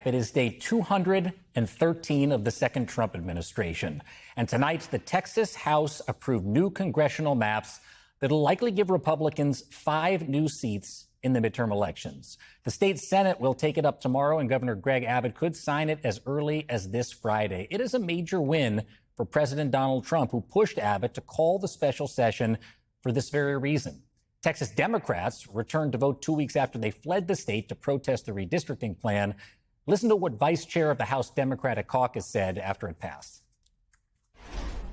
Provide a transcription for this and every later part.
It is day 213 of the second Trump administration. And tonight, the Texas House approved new congressional maps that'll likely give Republicans 5 new seats in the midterm elections. The state Senate will take it up tomorrow, and Governor Greg Abbott could sign it as early as this Friday. It is a major win for President Donald Trump, who pushed Abbott to call the special session for this very reason. Texas Democrats returned to vote 2 weeks after they fled the state to protest the redistricting plan. Listen to what Vice Chair of the House Democratic Caucus said after it passed.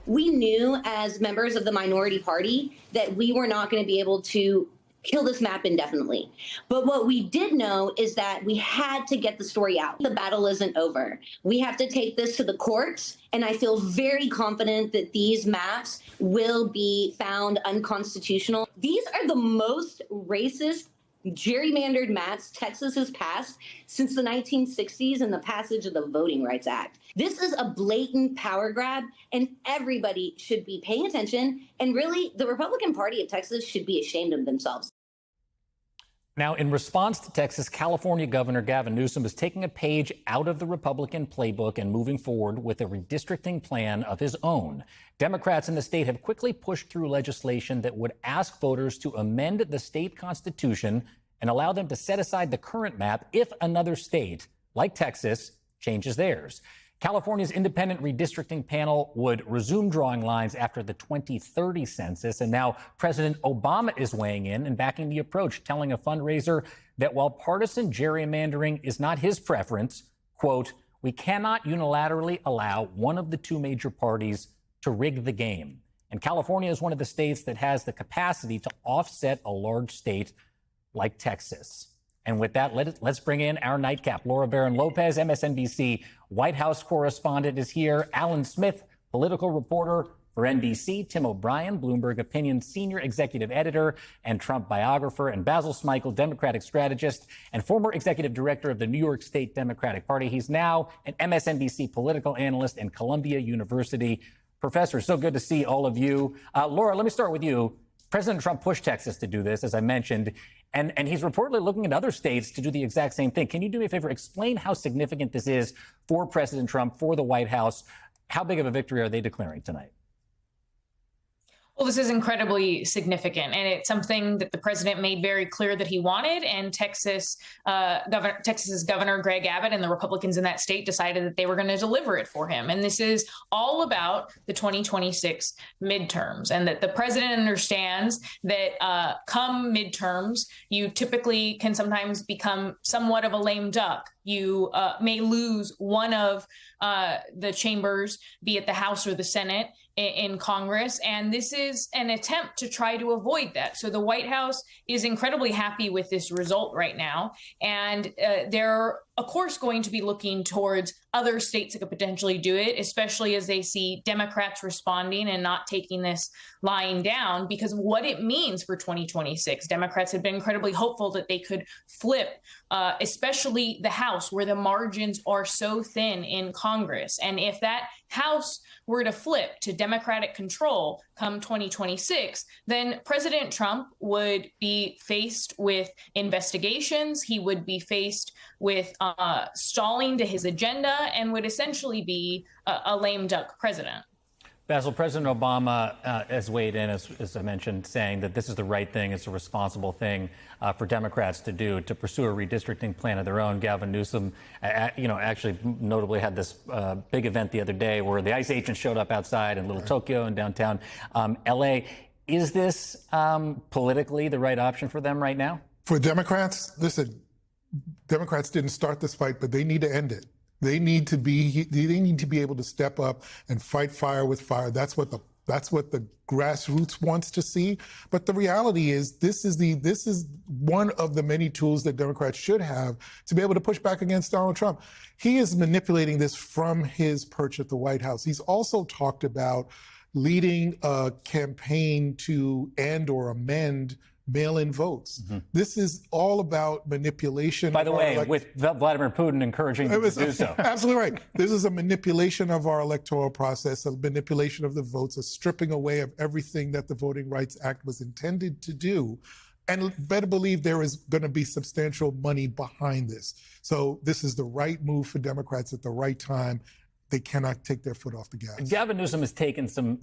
We knew as members of the minority party that we were not going to be able to kill this map indefinitely. But what we did know is that we had to get the story out. The battle isn't over. We have to take this to the courts, and I feel very confident that these maps will be found unconstitutional. These are the most racist gerrymandered maps Texas has passed since the 1960s and the passage of the Voting Rights Act. This is a blatant power grab, and everybody should be paying attention. And really, the Republican Party of Texas should be ashamed of themselves. Now, in response to Texas, California Governor Gavin Newsom is taking a page out of the Republican playbook and moving forward with a redistricting plan of his own. Democrats in the state have quickly pushed through legislation that would ask voters to amend the state constitution and allow them to set aside the current map if another state, like Texas, changes theirs. California's independent redistricting panel would resume drawing lines after the 2030 census. And now President Obama is weighing in and backing the approach, telling a fundraiser that while partisan gerrymandering is not his preference, quote, we cannot unilaterally allow one of the two major parties to rig the game. And California is one of the states that has the capacity to offset a large state like Texas. And with that, let's bring in our nightcap. Laura Barron Lopez, MSNBC White House correspondent, is here. Alan Smith, political reporter for NBC. Tim O'Brien, Bloomberg Opinion senior executive editor and Trump biographer. And Basil Smikle, Democratic strategist and former executive director of the New York State Democratic Party. He's now an MSNBC political analyst and Columbia University professor. So good to see all of you. Laura, let me start with you. President Trump pushed Texas to do this, as I mentioned. And he's reportedly looking at other states to do the exact same thing. Can you do me a favor? Explain how significant this is for President Trump, for the White House. How big of a victory are they declaring tonight? Well, this is incredibly significant, and it's something that the president made very clear that he wanted. And Texas's Governor Greg Abbott and the Republicans in that state decided that they were going to deliver it for him. And this is all about the 2026 midterms, and that the president understands that come midterms, you typically can sometimes become somewhat of a lame duck. You may lose one of the chambers, be it the House or the Senate, in Congress. And this is an attempt to try to avoid that. So the White House is incredibly happy with this result right now. And they're, of course, going to be looking towards other states that could potentially do it, especially as they see Democrats responding and not taking this lying down, because what it means for 2026. Democrats have been incredibly hopeful that they could flip, especially the House, where the margins are so thin in Congress. And if that House were to flip to Democratic control come 2026, then President Trump would be faced with investigations. He would be faced with stalling to his agenda and would essentially be a lame duck president. Basil, President Obama has weighed in, as I mentioned, saying that this is the right thing. It's a responsible thing for Democrats to do, to pursue a redistricting plan of their own. Gavin Newsom, actually notably had this big event the other day where the ICE agents showed up outside in Little Tokyo in downtown L.A. Is this politically the right option for them right now? For Democrats, listen, Democrats didn't start this fight, but they need to end it. They need to be able to step up and fight fire with fire. That's what the grassroots wants to see. But the reality is this is one of the many tools that Democrats should have to be able to push back against Donald Trump. He is manipulating this from his perch at the White House. He's also talked about leading a campaign to end or amend mail-in votes. Mm-hmm. This is all about manipulation. By the way, with Vladimir Putin encouraging him to do so. Absolutely right. This is a manipulation of our electoral process, a manipulation of the votes, a stripping away of everything that the Voting Rights Act was intended to do. And better believe there is going to be substantial money behind this. So this is the right move for Democrats at the right time. They cannot take their foot off the gas. Gavin Newsom has taken some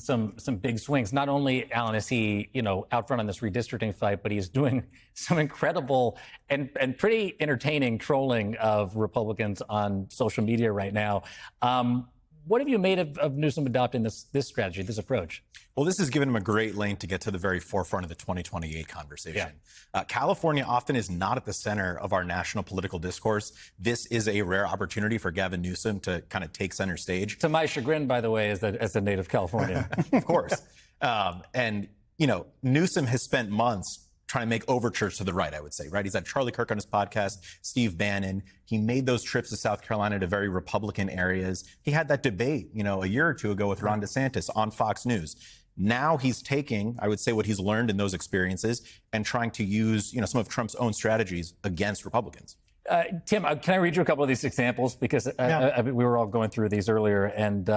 big swings. Not only, Alan, is he, out front on this redistricting fight, but he's doing some incredible and pretty entertaining trolling of Republicans on social media right now. What have you made of Newsom adopting this strategy, this approach? Well, this has given him a great lane to get to the very forefront of the 2028 conversation. Yeah. California often is not at the center of our national political discourse. This is a rare opportunity for Gavin Newsom to kind of take center stage. To my chagrin, by the way, as a native Californian. Of course. Newsom has spent months trying to make overtures to the right, I would say, right? He's had Charlie Kirk on his podcast, Steve Bannon. He made those trips to South Carolina to very Republican areas. He had that debate, a year or two ago with Ron DeSantis on Fox News. Now he's taking, I would say, what he's learned in those experiences and trying to use, some of Trump's own strategies against Republicans. Tim, can I read you a couple of these examples? Because we were all going through these earlier, and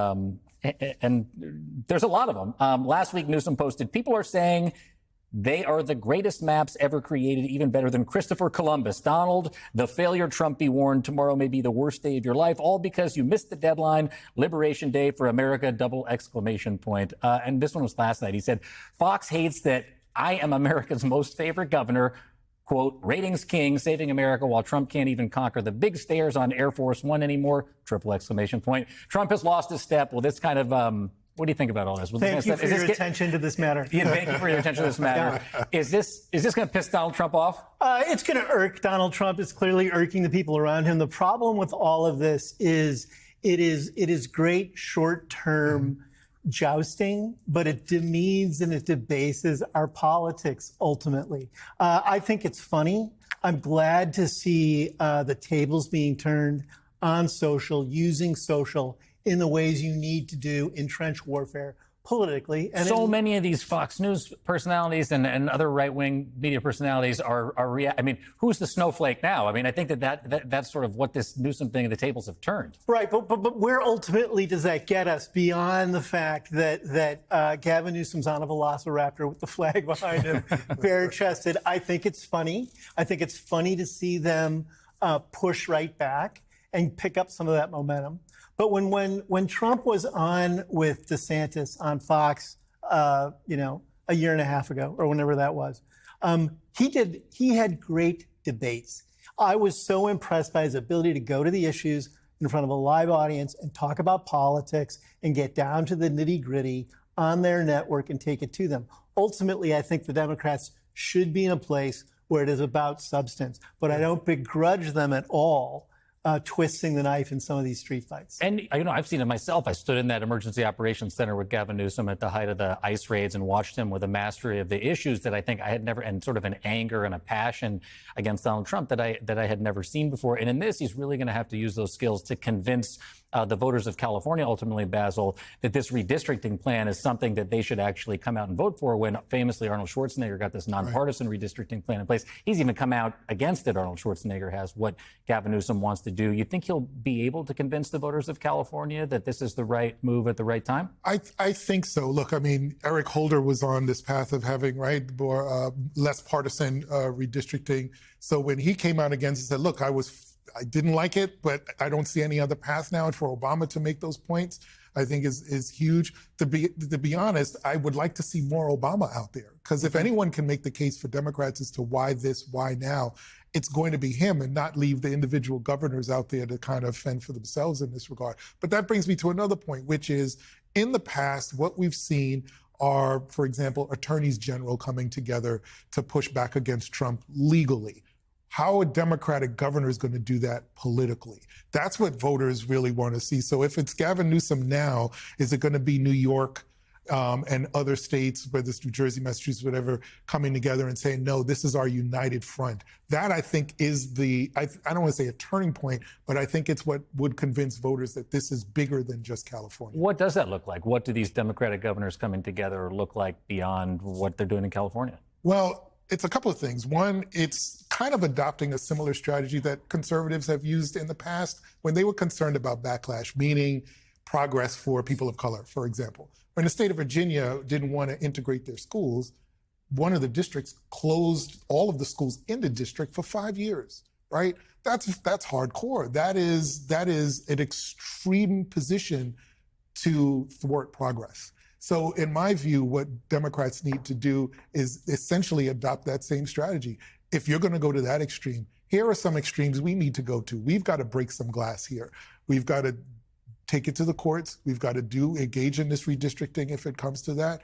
there's a lot of them. Last week, Newsom posted, people are saying they are the greatest maps ever created, even better than Christopher Columbus. Donald, the failure Trump be warned, tomorrow may be the worst day of your life, all because you missed the deadline. Liberation Day for America, ! And this one was last night. He said, Fox hates that I am America's most favorite governor. Quote, ratings king, saving America while Trump can't even conquer the big stairs on Air Force One anymore, ! Trump has lost his step. Well, this kind of, what do you think about all this? Thank you for your attention to this matter. Yeah, thank you for your attention to this matter. Yeah. Is this going to piss Donald Trump off? It's going to irk Donald Trump. It's clearly irking the people around him. The problem with all of this is it is great short-term jousting, but it demeans and it debases our politics ultimately. I think it's funny. I'm glad to see the tables being turned on social, using social in the ways you need to do in trench warfare politically. And so many of these Fox News personalities and other right-wing media personalities are I mean, who's the snowflake now? I mean, I think that's sort of what this Newsom thing, the tables have turned. Right, but where ultimately does that get us beyond the fact that Gavin Newsom's on a velociraptor with the flag behind him, bare-chested? I think it's funny. I think it's funny to see them push right back and pick up some of that momentum. But when Trump was on with DeSantis on Fox, a year and a half ago or whenever that was, he had great debates. I was so impressed by his ability to go to the issues in front of a live audience and talk about politics and get down to the nitty-gritty on their network and take it to them. Ultimately, I think the Democrats should be in a place where it is about substance, but I don't begrudge them at all twisting the knife in some of these street fights. And, I've seen it myself. I stood in that emergency operations center with Gavin Newsom at the height of the ICE raids and watched him with a mastery of the issues that I think I had never, and sort of an anger and a passion against Donald Trump that I had never seen before. And in this, he's really going to have to use those skills to convince the voters of California, ultimately, Basil, that this redistricting plan is something that they should actually come out and vote for, when famously Arnold Schwarzenegger got this nonpartisan redistricting plan in place. He's even come out against it. Arnold Schwarzenegger has, what Gavin Newsom wants to do. You think he'll be able to convince the voters of California that this is the right move at the right time? I think so. Look, I mean, Eric Holder was on this path of having, more less partisan redistricting. So when he came out against it, said, look, I didn't like it, but I don't see any other path now. And for Obama to make those points, I think is huge. To be honest, I would like to see more Obama out there, because if anyone can make the case for Democrats as to why this, why now, it's going to be him, and not leave the individual governors out there to kind of fend for themselves in this regard. But that brings me to another point, which is, in the past, what we've seen are, for example, attorneys general coming together to push back against Trump legally. How a Democratic governor is going to do that politically? That's what voters really want to see. So if it's Gavin Newsom now, is it going to be New York and other states, whether it's New Jersey, Massachusetts, whatever, coming together and saying, no, this is our united front? That, I think, is I don't want to say a turning point, but I think it's what would convince voters that this is bigger than just California. What does that look like? What do these Democratic governors coming together look like beyond what they're doing in California? Well, it's a couple of things. One, it's kind of adopting a similar strategy that conservatives have used in the past when they were concerned about backlash, meaning progress for people of color, for example. When the state of Virginia didn't want to integrate their schools, one of the districts closed all of the schools in the district for 5 years, right? That's hardcore. That is an extreme position to thwart progress. So in my view, what Democrats need to do is essentially adopt that same strategy. If you're going to go to that extreme, here are some extremes we need to go to. We've got to break some glass here. We've got to take it to the courts. We've got to engage in this redistricting if it comes to that.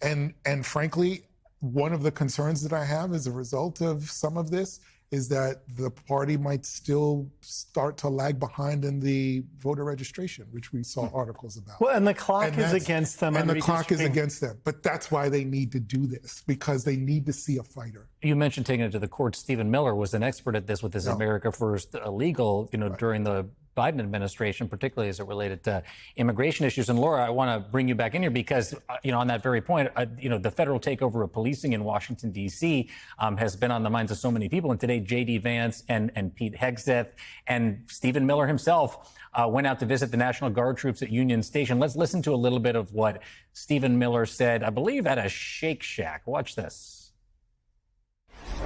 And frankly, one of the concerns that I have as a result of some of this is that the party might still start to lag behind in the voter registration, which we saw articles about. Well, and the clock is against them. And the clock is against them. But that's why they need to do this, because they need to see a fighter. You mentioned taking it to the courts. Stephen Miller was an expert at this with his America First legal, during the Biden administration, particularly as it related to immigration issues. And Laura, I want to bring you back in here because, on that very point, the federal takeover of policing in Washington, D.C. Has been on the minds of so many people. And today, J.D. Vance and Pete Hegseth and Stephen Miller himself went out to visit the National Guard troops at Union Station. Let's listen to a little bit of what Stephen Miller said, I believe, at a Shake Shack. Watch this.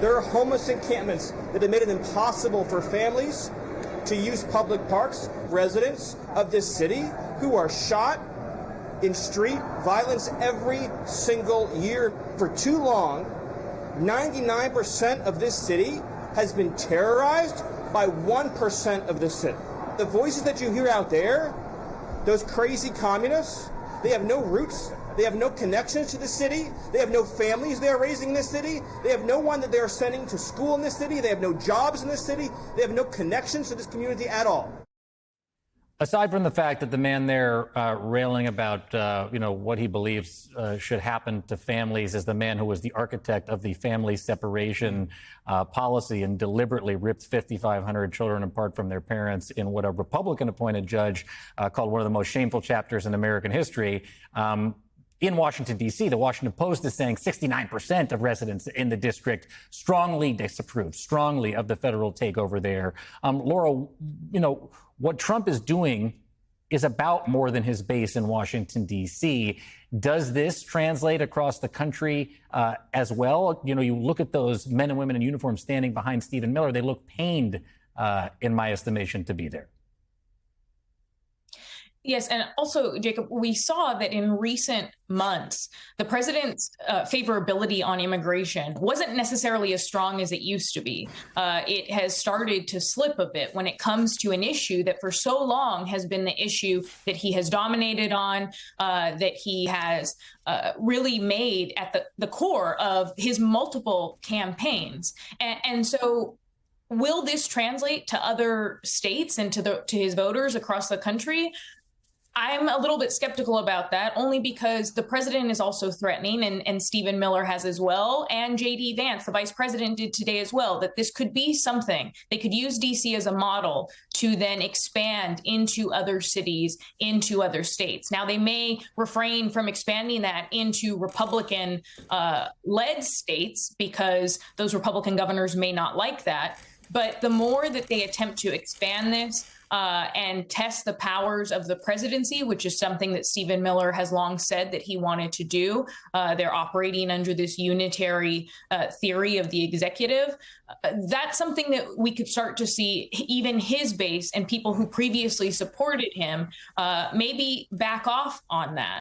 There are homeless encampments that have made it impossible for families to use public parks. Residents of this city who are shot in street violence every single year. For too long, 99% of this city has been terrorized by 1% of the city. The voices that you hear out there, those crazy communists, they have no roots. They have no connections to the city. They have no families they're raising in this city. They have no one that they're sending to school in this city. They have no jobs in this city. They have no connections to this community at all. Aside from the fact that the man there railing about, what he believes should happen to families is the man who was the architect of the family separation policy and deliberately ripped 5,500 children apart from their parents in what a Republican-appointed judge called one of the most shameful chapters in American history. In Washington, D.C., the Washington Post is saying 69% of residents in the district strongly disapprove, strongly of the federal takeover there. Laura, what Trump is doing is about more than his base in Washington, D.C. Does this translate across the country as well? You look at those men and women in uniform standing behind Stephen Miller. They look pained, in my estimation, to be there. Yes, and also, Jacob, we saw that in recent months, the president's favorability on immigration wasn't necessarily as strong as it used to be. It has started to slip a bit when it comes to an issue that for so long has been the issue that he has dominated on, that he has really made at the core of his multiple campaigns. And so will this translate to other states and to his voters across the country? I'm a little bit skeptical about that, only because the president is also threatening, and Stephen Miller has as well, and J.D. Vance, the vice president, did today as well, that this could be something. They could use D.C. as a model to then expand into other cities, into other states. Now, they may refrain from expanding that into Republican-led states because those Republican governors may not like that. But the more that they attempt to expand this, and test the powers of the presidency, which is something that Stephen Miller has long said that he wanted to do. They're operating under this unitary theory of the executive. That's something that we could start to see even his base and people who previously supported him maybe back off on that.